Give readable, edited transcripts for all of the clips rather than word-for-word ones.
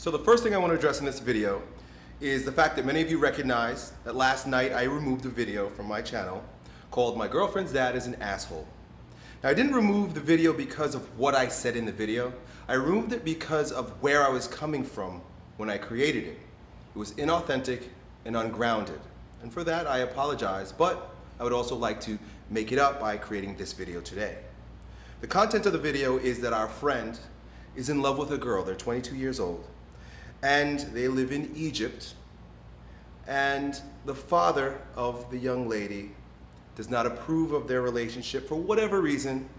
So the first thing I want to address in this video is the fact that many of you recognize that last night I removed a video from my channel called "My Girlfriend's Dad is an Asshole." Now, I didn't remove the video because of what I said in the video. I removed it because of where I was coming from when I created it. It was inauthentic and ungrounded. And for that, I apologize, but I would also like to make it up by creating this video today. The content of the video is that our friend is in love with a girl. They're 22 years old, and they live in Egypt, and the father of the young lady does not approve of their relationship for whatever reason,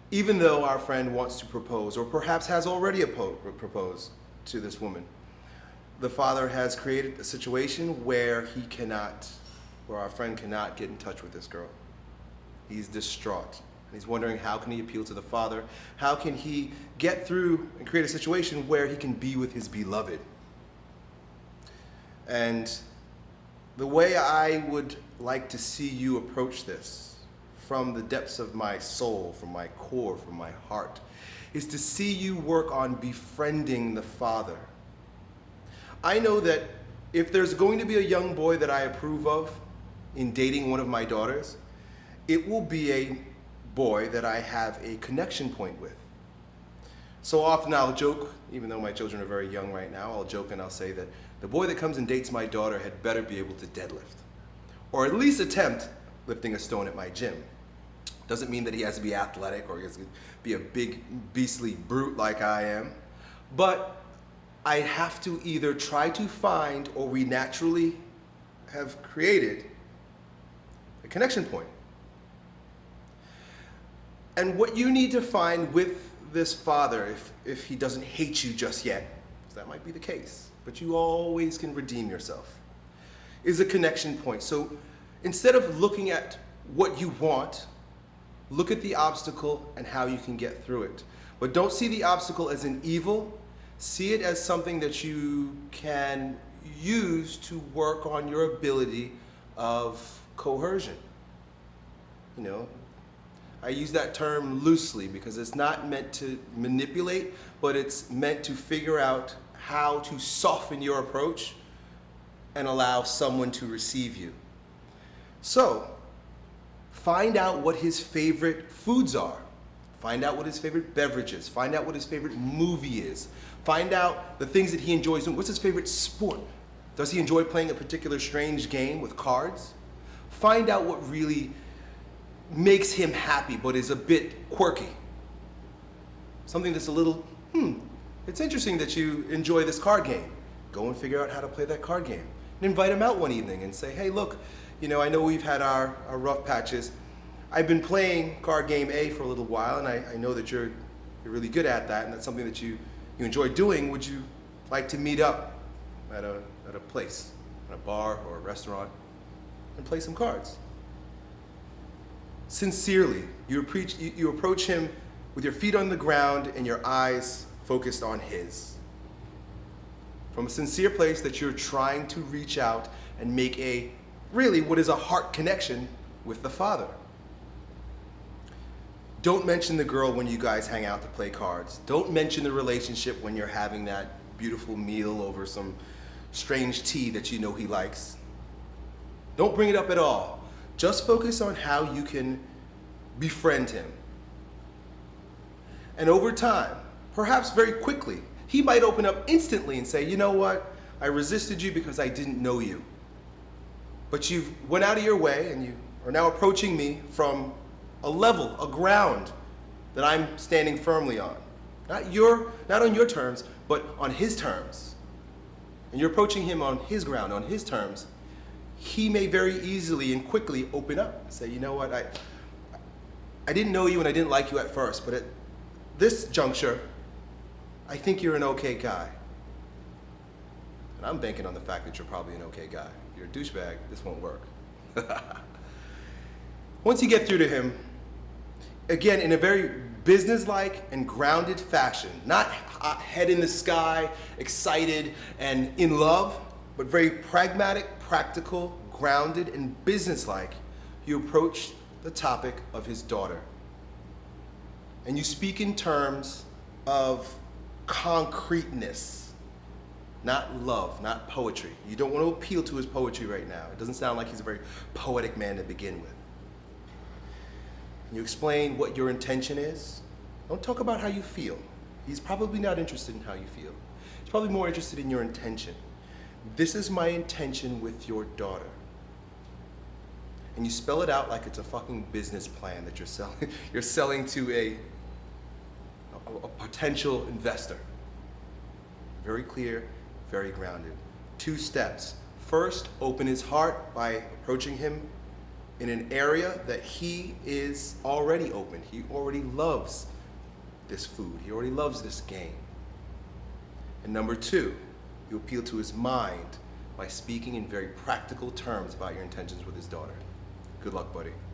even though our friend wants to propose, or perhaps has already proposed to this woman. The father has created a situation where our friend cannot get in touch with this girl. He's distraught. And he's wondering, how can he appeal to the father? How can he get through and create a situation where he can be with his beloved? And the way I would like to see you approach this from the depths of my soul, from my core, from my heart, is to see you work on befriending the father. I know that if there's going to be a young boy that I approve of in dating one of my daughters, it will be a boy that I have a connection point with. So often I'll joke, even though my children are very young right now, I'll joke and I'll say that the boy that comes and dates my daughter had better be able to deadlift, or at least attempt lifting a stone at my gym. Doesn't mean that he has to be athletic or he has to be a big beastly brute like I am, but I have to either try to find, or we naturally have created, a connection point. And what you need to find with this father, if he doesn't hate you just yet, because that might be the case, but you always can redeem yourself, is a connection point. So instead of looking at what you want, look at the obstacle and how you can get through it. But don't see the obstacle as an evil. See it as something that you can use to work on your ability of coercion. You know, I use that term loosely because it's not meant to manipulate, but it's meant to figure out how to soften your approach and allow someone to receive you. So, find out what his favorite foods are. Find out what his favorite beverage is. Find out what his favorite movie is. Find out the things that he enjoys doing. What's his favorite sport? Does he enjoy playing a particular strange game with cards? Find out what really makes him happy but is a bit quirky. Something that's a little, it's interesting that you enjoy this card game. Go and figure out how to play that card game. And invite him out one evening and say, hey, look, you know, I know we've had our rough patches. I've been playing card game A for a little while, and I know that you're really good at that, and that's something that you enjoy doing. Would you like to meet up at a place, at a bar or a restaurant, and play some cards? Sincerely, you approach him with your feet on the ground and your eyes focused on his. From a sincere place that you're trying to reach out and make really what is a heart connection with the father. Don't mention the girl when you guys hang out to play cards. Don't mention the relationship when you're having that beautiful meal over some strange tea that you know he likes. Don't bring it up at all. Just focus on how you can befriend him. And over time, perhaps very quickly, he might open up instantly and say, you know what? I resisted you because I didn't know you. But you went out of your way and you are now approaching me from a level, a ground that I'm standing firmly on. Not on your terms, but on his terms. And you're approaching him on his ground, on his terms. He may very easily and quickly open up and say, you know what, I didn't know you and I didn't like you at first, but at this juncture, I think you're an okay guy. And I'm banking on the fact that you're probably an okay guy. If you're a douchebag, this won't work. Once you get through to him, again, in a very businesslike and grounded fashion, not head in the sky, excited and in love, but very pragmatic, practical, grounded, and businesslike, you approach the topic of his daughter. And you speak in terms of concreteness. not love, not poetry. You don't want to appeal to his poetry right now. It doesn't sound like he's a very poetic man to begin with. You explain what your intention is. Don't talk about how you feel. He's probably not interested in how you feel. He's probably more interested in your intention. This is my intention with your daughter. And you spell it out like it's a fucking business plan that you're selling. You're selling to a potential investor. Very clear, very grounded. 2 steps. First, open his heart by approaching him in an area that he is already open. He already loves this food. He already loves this game. And number 2, you appeal to his mind by speaking in very practical terms about your intentions with his daughter. Good luck, buddy.